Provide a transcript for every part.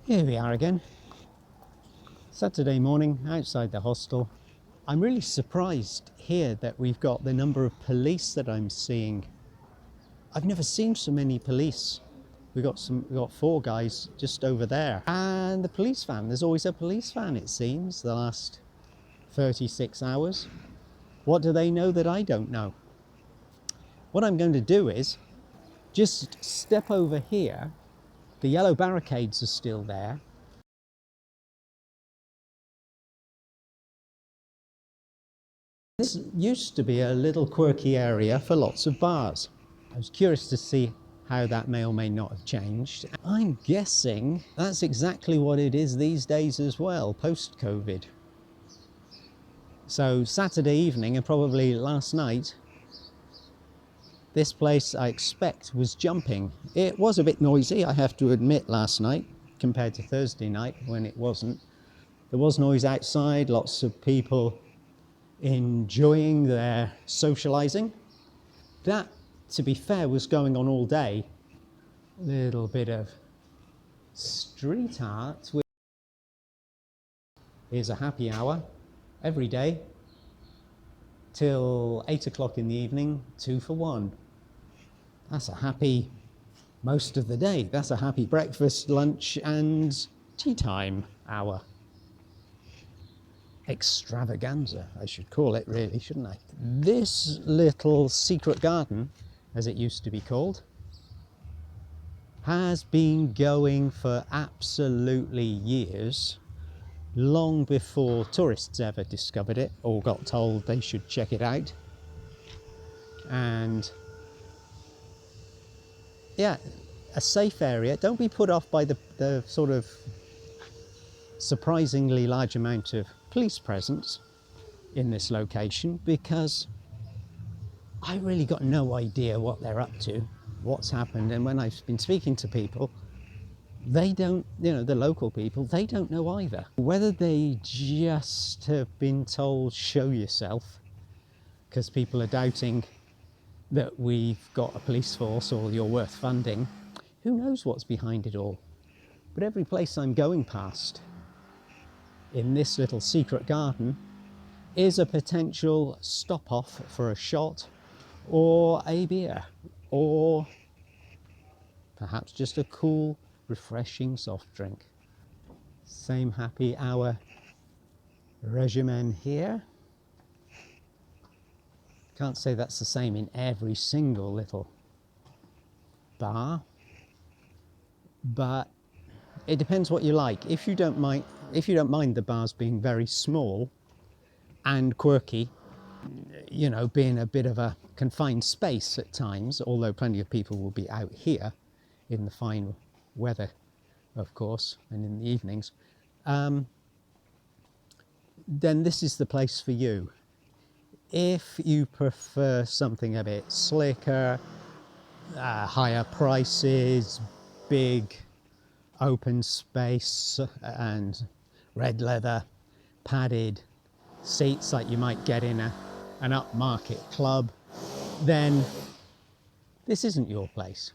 Here we are again. Saturday morning outside the hostel. I'm really surprised here that we've got the number of police that I'm seeing. I've never seen so many police. We've got 4 guys just over there. And the police van, there's always a police van it seems, the last 36 hours. What do they know that I don't know? What I'm going to do is just step over here. The yellow barricades are still there. This used to be a little quirky area for lots of bars. I was curious to see how that may or may not have changed. I'm guessing that's exactly what it is these days as well, post-COVID. So Saturday evening and probably last night, this place I expect was jumping. It was a bit noisy, I have to admit, last night compared to Thursday night when it wasn't. There was noise outside, lots of people enjoying their socializing. That, to be fair, was going on all day. A little bit of street art. Here's a happy hour every day till 8 o'clock in the evening, 2 for 1. That's a happy most of the day. That's a happy breakfast, lunch and tea time hour. Extravaganza, I should call it, really, shouldn't I? This little secret garden, as it used to be called, has been going for absolutely years, long before tourists ever discovered it or got told they should check it out. And yeah, a safe area. Don't be put off by the sort of surprisingly large amount of police presence in this location, because I really got no idea what they're up to, what's happened. And when I've been speaking to people, they don't, the local people, they don't know either. Whether they just have been told, show yourself, because people are doubting that we've got a police force or you're worth funding. Who knows what's behind it all? But every place I'm going past in this little secret garden is a potential stop off for a shot or a beer, or perhaps just a cool, refreshing soft drink. Same happy hour regimen here. Can't say that's the same in every single little bar, but it depends what you like. If you don't mind the bars being very small and quirky, being a bit of a confined space at times, although plenty of people will be out here in the fine weather, of course, and in the evenings, then this is the place for you. If you prefer something a bit slicker, higher prices, big open space and red leather padded seats like you might get in an upmarket club, then this isn't your place.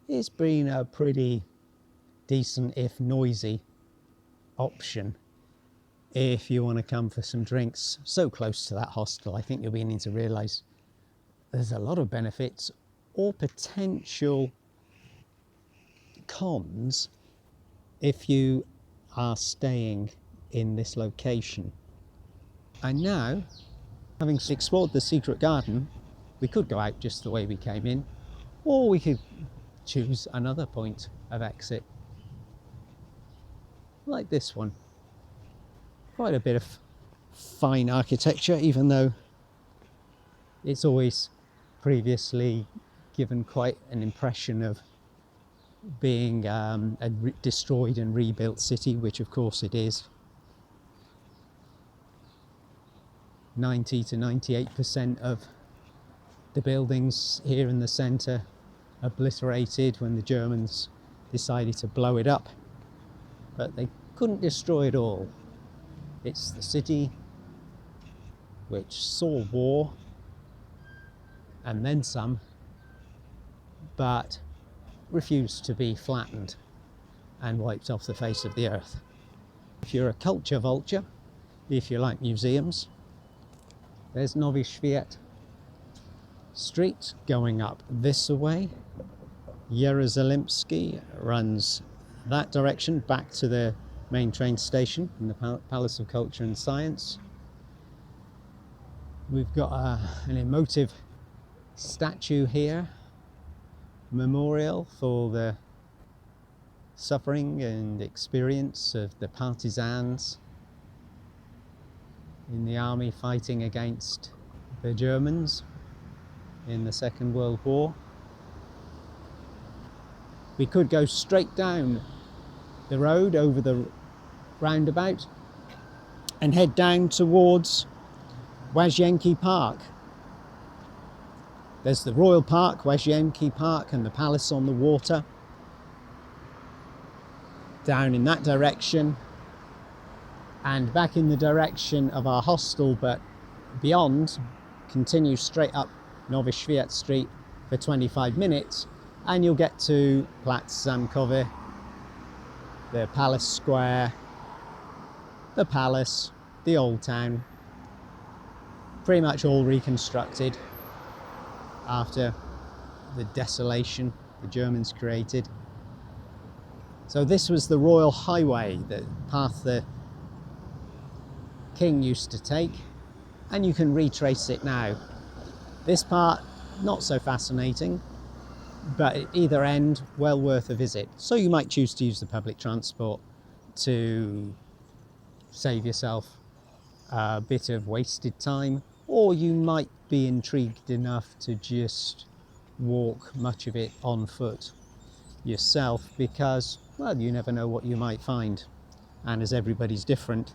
It's been a pretty decent, if noisy, option if you want to come for some drinks so close to that hostel. I think you're beginning to realise there's a lot of benefits or potential cons if you are staying in this location. And now, having explored the secret garden, we could go out just the way we came in, or we could choose another point of exit, like this one. Quite a bit of fine architecture, even though it's always previously given quite an impression of being a destroyed and rebuilt city, which of course it is. 90 to 98% of the buildings here in the centre obliterated when the Germans decided to blow it up, but they couldn't destroy it all. It's the city which saw war and then some, but refused to be flattened. and wiped off the face of the earth. If you're a culture vulture, if you like museums, there's Nowy Świat Street going up this way. Jerozolimski runs that direction back to the main train station in the Palace of Culture and Science. We've got an emotive statue here, memorial for the suffering and experience of the partisans in the army fighting against the Germans in the Second World War. We could go straight down the road over the roundabout and head down towards Łazienki Park. There's the Royal Park, Łazienki Park, and the Palace on the Water. Down in that direction, and back in the direction of our hostel, but beyond, continue straight up Nowy Świat Street for 25 minutes, and you'll get to Plac Zamkowy, the Palace Square, the Palace, the Old Town, pretty much all reconstructed after the desolation the Germans created. So this was the Royal Highway, the path the King used to take, and you can retrace it now. This part, not so fascinating, but at either end, well worth a visit. So you might choose to use the public transport to save yourself a bit of wasted time, or you might be intrigued enough to just walk much of it on foot yourself, because, well, you never know what you might find. And as everybody's different,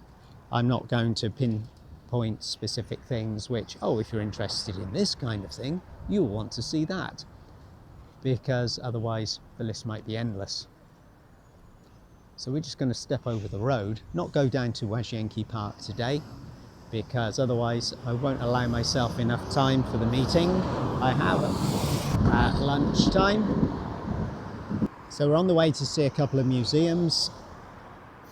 I'm not going to pinpoint specific things which, oh, if you're interested in this kind of thing, you'll want to see that, because otherwise the list might be endless. So we're just going to step over the road, not go down to Łazienki Park today, because otherwise I won't allow myself enough time for the meeting I have at lunchtime. So we're on the way to see a couple of museums.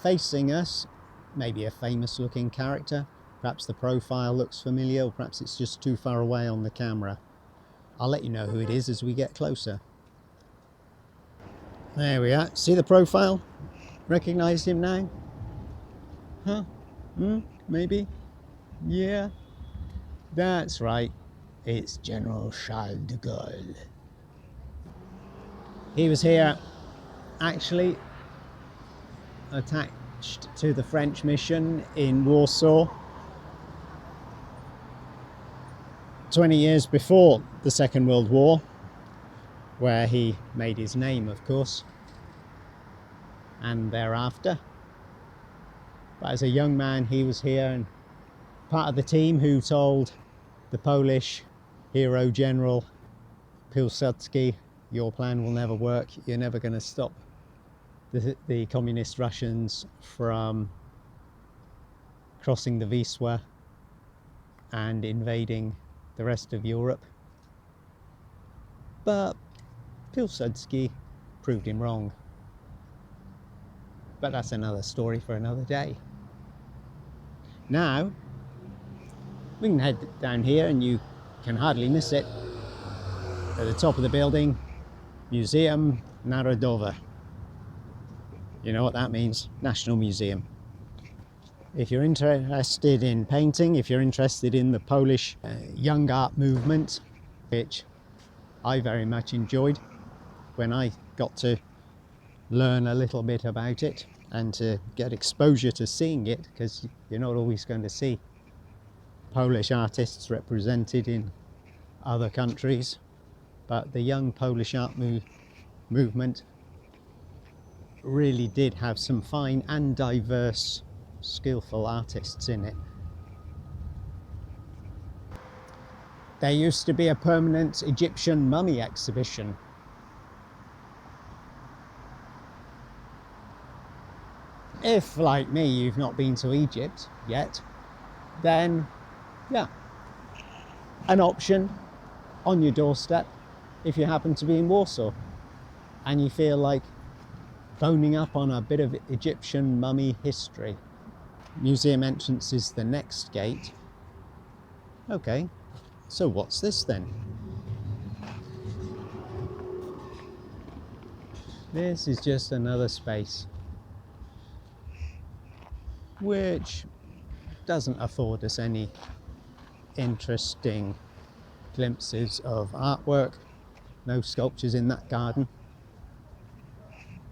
Facing us, maybe a famous looking character. Perhaps the profile looks familiar, or perhaps it's just too far away on the camera. I'll let you know who it is as we get closer. There we are. See the profile? Recognize him now? Huh? Maybe? Yeah. That's right. It's General Charles de Gaulle. He was here, actually, attached to the French mission in Warsaw 20 years before the Second World War, where he made his name, of course, and thereafter. But as a young man, he was here and part of the team who told the Polish hero General Pilsudski, your plan will never work, you're never going to stop the communist Russians from crossing the Wisła and invading the rest of Europe. But Pilsudski proved him wrong. But that's another story for another day. Now, we can head down here and you can hardly miss it. At the top of the building, Muzeum Narodowe. You know what that means? National Museum. If you're interested in painting, if you're interested in the Polish young art movement, which I very much enjoyed when I got to learn a little bit about it and to get exposure to seeing it, because you're not always going to see Polish artists represented in other countries. But the young Polish art movement really did have some fine and diverse, skillful artists in it. There used to be a permanent Egyptian mummy exhibition. If, like me, you've not been to Egypt yet, then, yeah, an option on your doorstep if you happen to be in Warsaw and you feel like phoning up on a bit of Egyptian mummy history. Museum entrance is the next gate. Okay, so what's this then? This is just another space which doesn't afford us any interesting glimpses of artwork. No sculptures in that garden.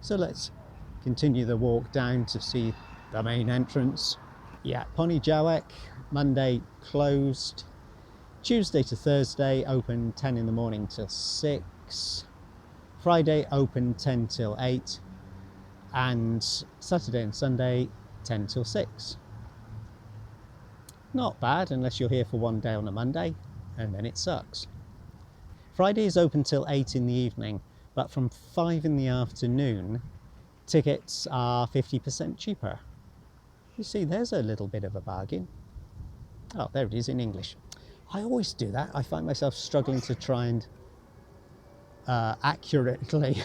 So let's continue the walk down to see the main entrance. Yeah, Poniedziałek, Monday closed. Tuesday to Thursday open 10 in the morning till 6. Friday open 10 till 8. And Saturday and Sunday 10 till 6. Not bad unless you're here for one day on a Monday, and then it sucks. Friday is open till 8 in the evening, but from 5 in the afternoon, tickets are 50% cheaper. You see, there's a little bit of a bargain. Oh, there it is in English. I always do that. I find myself struggling to try and accurately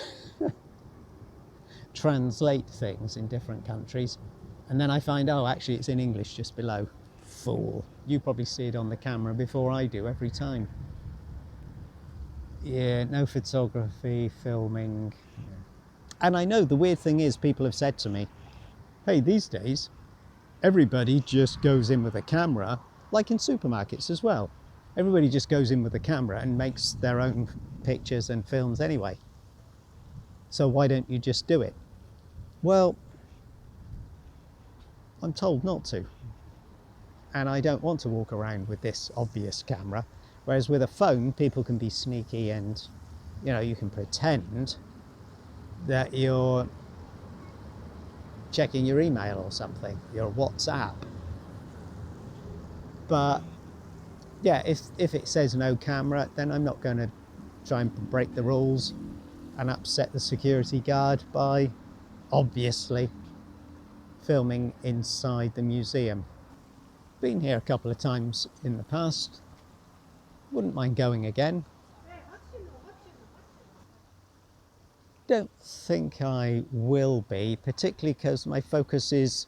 translate things in different countries. And then I find, oh, actually it's in English just below. Fool. You probably see it on the camera before I do every time. Yeah, no photography, filming. And I know the weird thing is people have said to me, hey, these days, everybody just goes in with a camera, like in supermarkets as well. Everybody just goes in with a camera and makes their own pictures and films anyway. So why don't you just do it? Well, I'm told not to. And I don't want to walk around with this obvious camera. Whereas with a phone, people can be sneaky and, you know, you can pretend that you're checking your email or something, your WhatsApp. But yeah, if it says no camera, then I'm not going to try and break the rules and upset the security guard by obviously filming inside the museum. Been here a couple of times in the past. Wouldn't mind going again. Don't think I will be, particularly because my focus is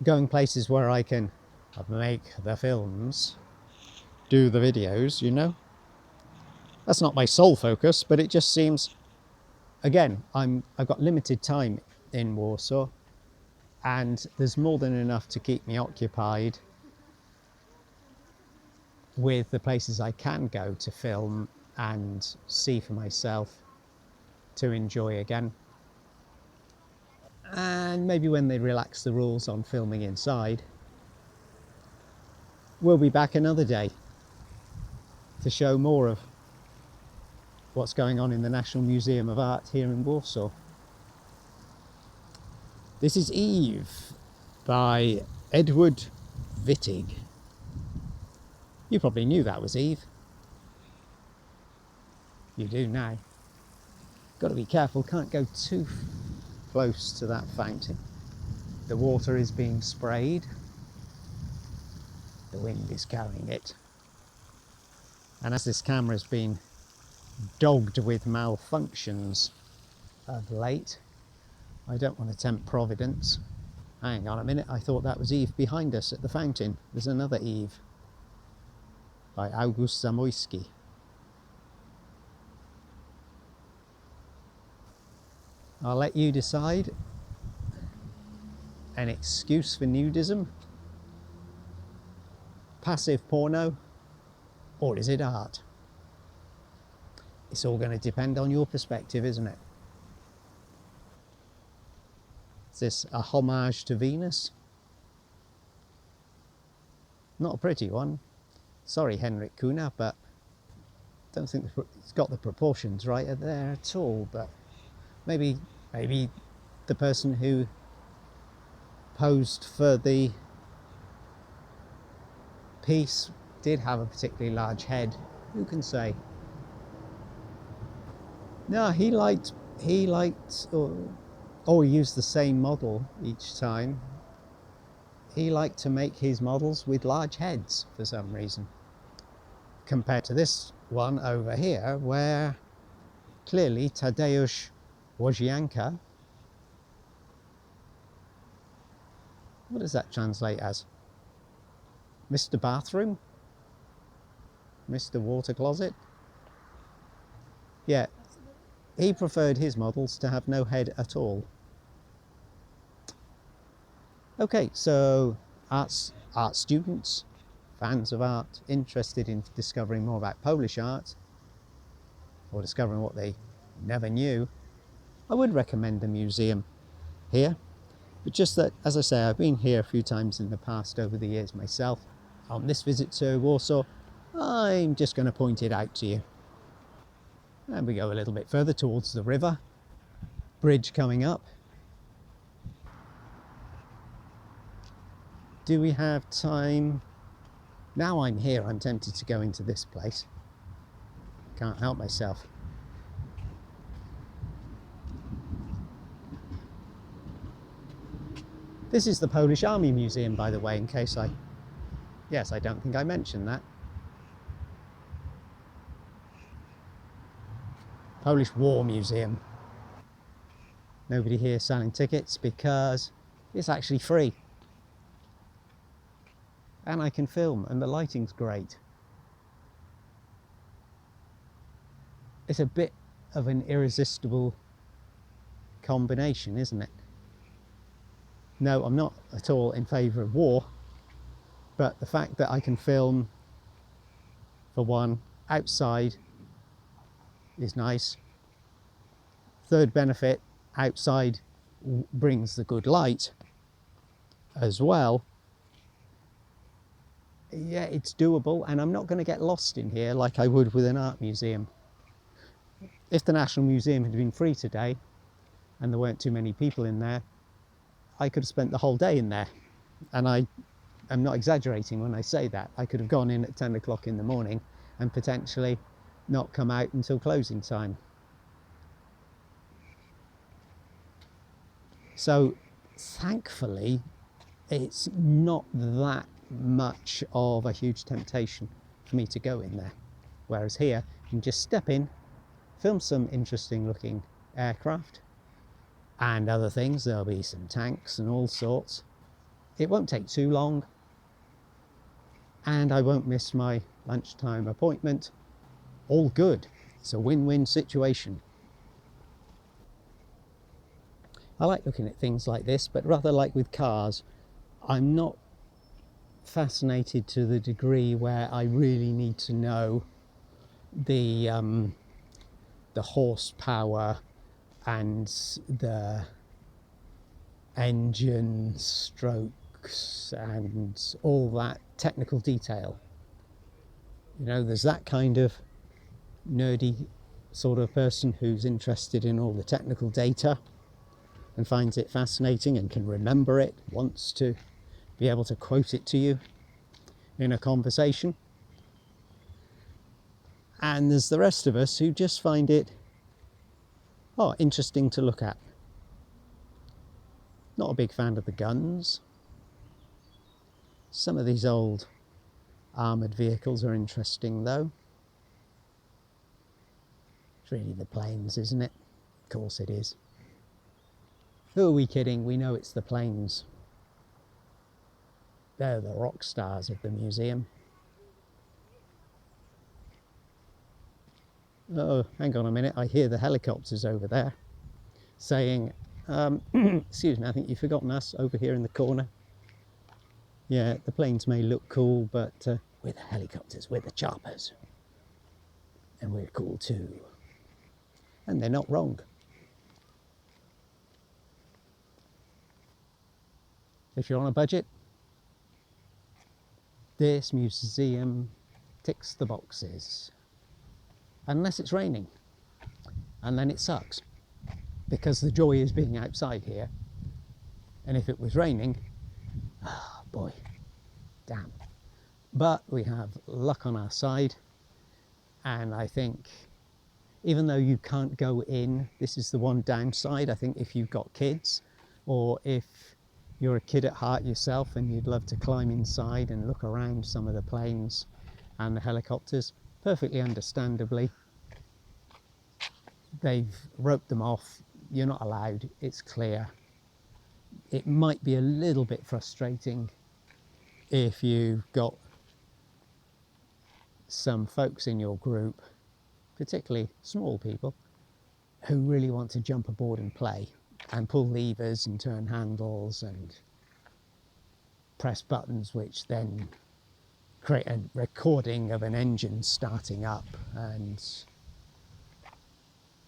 going places where I can make the films, do the videos, you know. That's not my sole focus, but it just seems, again, I've got limited time in Warsaw, and there's more than enough to keep me occupied with the places I can go to film and see for myself, to enjoy again. And maybe when they relax the rules on filming inside, we'll be back another day to show more of what's going on in the National Museum of Art here in Warsaw. This is Eve by Edward Wittig. You probably knew that was Eve. You do now. Got to be careful, can't go too close to that fountain. The water is being sprayed. The wind is carrying it. And as this camera's been dogged with malfunctions of late, I don't want to tempt Providence. Hang on a minute, I thought that was Eve behind us at the fountain. There's another Eve by August Zamoyski. I'll let you decide. An excuse for nudism? Passive porno? Or is it art? It's all going to depend on your perspective, isn't it? Is this a homage to Venus? Not a pretty one. Sorry, Henrik Kuna, but I don't think it's got the proportions right there at all. But maybe the person who posed for the piece did have a particularly large head. Who can say? No, he liked, or he used the same model each time. He liked to make his models with large heads for some reason, compared to this one over here, where clearly Tadeusz Wojcianka What does that translate as? Mr. Bathroom? Mr. Water Closet? Yeah, he preferred his models to have no head at all. Okay, so art students, fans of art, interested in discovering more about Polish art, or discovering what they never knew, I would recommend the museum here. But just that, as I say, I've been here a few times in the past over the years myself. On this visit to Warsaw, I'm just going to point it out to you. And we go a little bit further towards the river. Bridge coming up. Do we have time? Now I'm here, I'm tempted to go into this place. Can't help myself. This is the Polish Army Museum, by the way, in case I don't think I mentioned that. Polish War Museum. Nobody here selling tickets because it's actually free. And I can film, and the lighting's great. It's a bit of an irresistible combination, isn't it? No, I'm not at all in favour of war, but the fact that I can film, for one, outside is nice. Third benefit, outside brings the good light as well. Yeah, it's doable, and I'm not going to get lost in here like I would with an art museum. If the National Museum had been free today and there weren't too many people in there, I could have spent the whole day in there. And I am not exaggerating when I say that. I could have gone in at 10 o'clock in the morning and potentially not come out until closing time. So thankfully, it's not that much of a huge temptation for me to go in there. Whereas here, you can just step in, film some interesting looking aircraft and other things. There'll be some tanks and all sorts. It won't take too long, and I won't miss my lunchtime appointment. All good. It's a win-win situation. I like looking at things like this, but rather like with cars, I'm not fascinated to the degree where I really need to know the horsepower and the engine strokes and all that technical detail. You know, there's that kind of nerdy sort of person who's interested in all the technical data and finds it fascinating and can remember it, wants to be able to quote it to you in a conversation. And there's the rest of us who just find it interesting to look at. Not a big fan of the guns. Some of these old armoured vehicles are interesting though. It's really the planes, isn't it? Of course it is. Who are we kidding? We know it's the planes. They're the rock stars of the museum. Oh, hang on a minute, I hear the helicopters over there saying, excuse me, I think you've forgotten us over here in the corner. Yeah, the planes may look cool, but we're the helicopters, we're the choppers. And we're cool too. And they're not wrong. If you're on a budget, this museum ticks the boxes. Unless it's raining, and then it sucks, because the joy is being outside here. And if it was raining, oh boy, damn. But we have luck on our side, and I think even though you can't go in, this is the one downside. I think if you've got kids, or if you're a kid at heart yourself and you'd love to climb inside and look around some of the planes and the helicopters, perfectly understandably, they've roped them off. You're not allowed, it's clear. it might be a little bit frustrating if you've got some folks in your group, particularly small people, who really want to jump aboard and play and pull levers and turn handles and press buttons, which then create a recording of an engine starting up and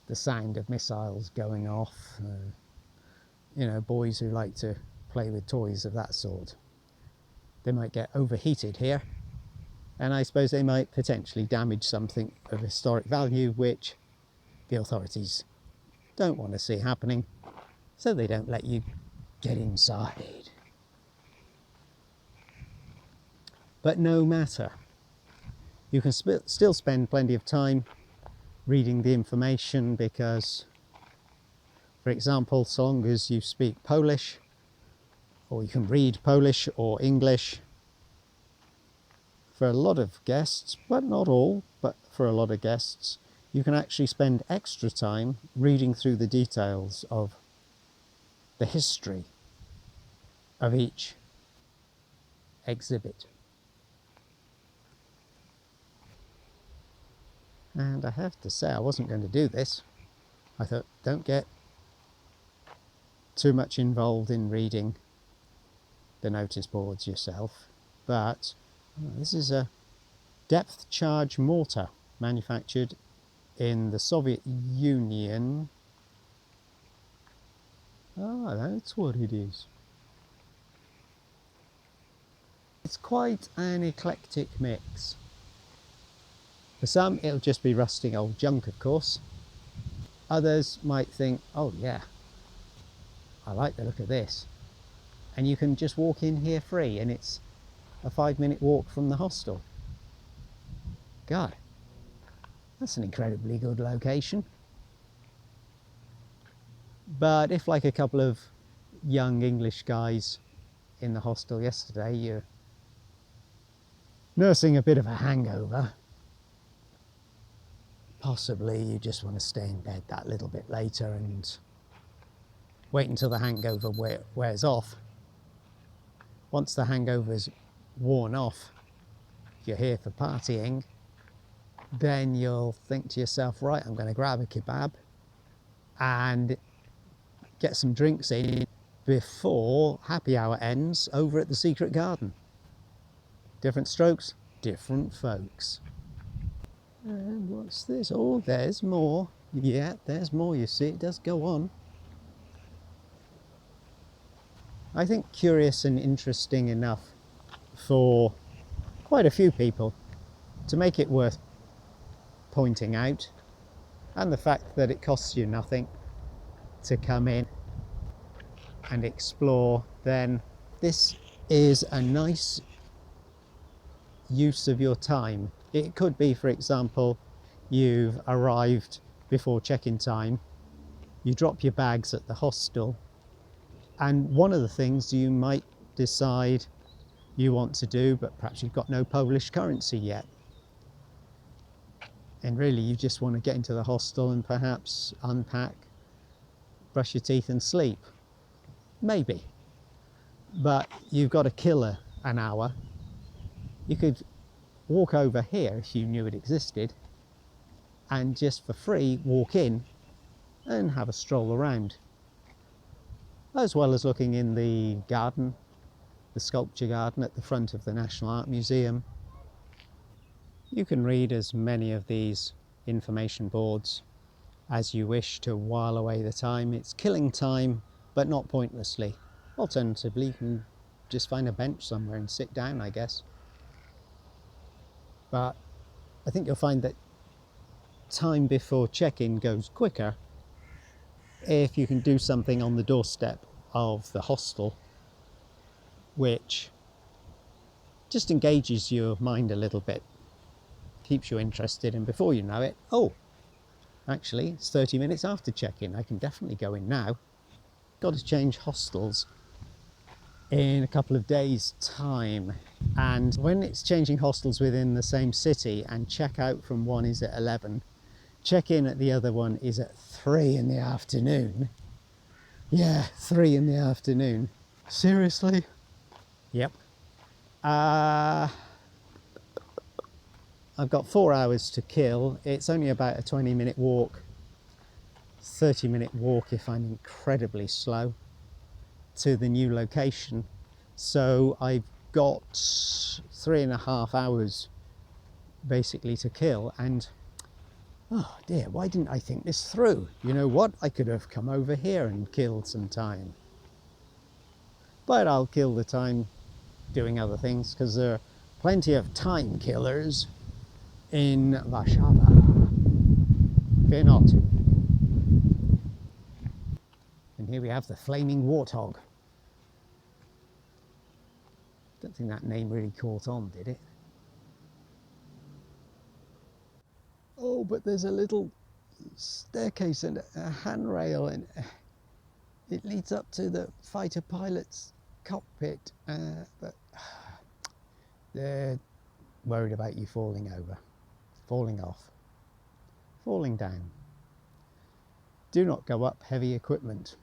the sound of missiles going off. You know, boys who like to play with toys of that sort. They might get overheated here, and I suppose they might potentially damage something of historic value, which the authorities don't want to see happening, so they don't let you get inside. But no matter, you can still spend plenty of time reading the information because, for example, so long as you speak Polish, or you can read Polish or English, for a lot of guests, but not all, but for a lot of guests, you can actually spend extra time reading through the details of the history of each exhibit. And I have to say, I wasn't going to do this. I thought, don't get too much involved in reading the notice boards yourself. But this is a depth charge mortar manufactured in the Soviet Union. Ah, that's what it is. It's quite an eclectic mix. For some, it'll just be rusting old junk, of course. Others might think, oh yeah, I like the look of this. And you can just walk in here free, and it's a 5-minute walk from the hostel. God, that's an incredibly good location. But if, like a couple of young English guys in the hostel yesterday, you're nursing a bit of a hangover, possibly you just want to stay in bed that little bit later and wait until the hangover wears off. Once the hangover's worn off, if you're here for partying, then you'll think to yourself, right, I'm going to grab a kebab and get some drinks in before happy hour ends over at the Secret Garden. Different strokes, different folks. And what's this? Oh, there's more. Yeah, there's more, you see. It does go on. I think curious and interesting enough for quite a few people to make it worth pointing out, and the fact that it costs you nothing to come in and explore, then this is a nice use of your time. It could be, for example, you've arrived before check-in time, you drop your bags at the hostel, and one of the things you might decide you want to do, but perhaps you've got no Polish currency yet, and really you just want to get into the hostel and perhaps unpack, brush your teeth and sleep. Maybe. But you've got to kill an hour. You could walk over here if you knew it existed and just for free walk in and have a stroll around, as well as looking in the garden, the sculpture garden at the front of the National Art Museum. You can read as many of these information boards as you wish to while away the time. It's killing time, but not pointlessly. Alternatively, you can just find a bench somewhere and sit down, I guess. But I think you'll find that time before check-in goes quicker if you can do something on the doorstep of the hostel, which just engages your mind a little bit, keeps you interested, and before you know it, oh, actually it's 30 minutes after check-in, I can definitely go in now. Got to change hostels in a couple of days' time, and when it's changing hostels within the same city and check out from one is at 11, check in at the other one is at 3 in the afternoon, Yeah, 3 in the afternoon. Seriously? Yep. I've got 4 hours to kill. It's only about a 20-minute walk, 30-minute walk if I'm incredibly slow, to the new location. So I've got 3.5 hours basically to kill, and oh dear, why didn't I think this through? You know what? I could have come over here and killed some time. But I'll kill the time doing other things, because there are plenty of time killers in Warsaw. Fear not. And here we have the flaming warthog. Don't think that name really caught on, did it? Oh, but there's a little staircase and a handrail, and it leads up to the fighter pilot's cockpit, but they're worried about you falling over, falling off, falling down. Do not go up heavy equipment.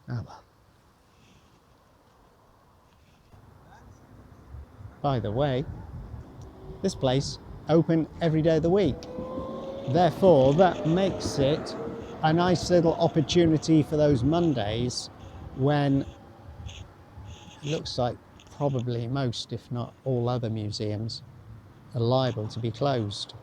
Ah well. By the way, this place open every day of the week. Therefore, that makes it a nice little opportunity for those Mondays when it looks like probably most, if not all other museums are liable to be closed.